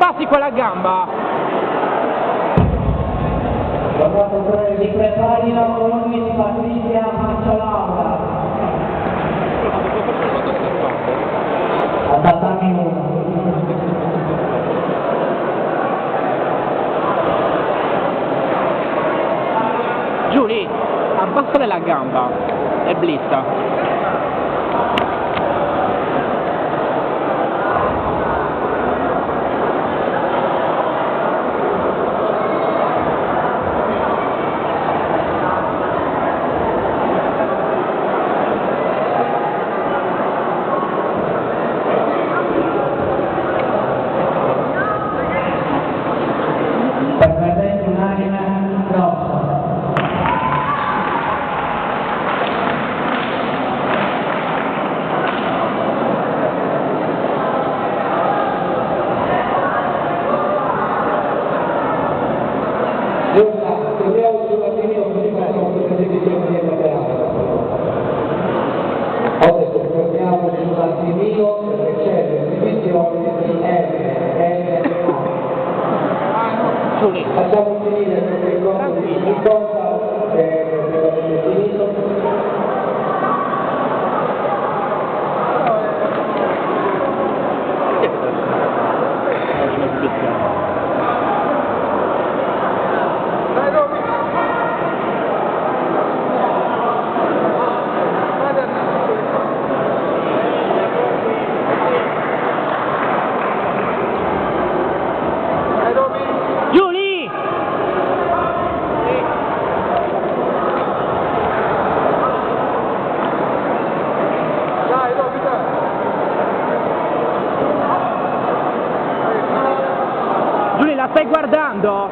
passi con la gamba. Si preparino con Patrizia Manciolaura. A tatami 1. Giù lì, abbassale la gamba e blista. Perdente un'anima grossa. Vediamo sulla sinistra così facciamo questa divisione di laterale. Adesso fermiamo sull'antimino perché c'è le divisioni di M e A. Giù lì. Facciamo finire perché il corpo di risposta è praticamente finito. Giù lì! Giù lì, la stai guardando?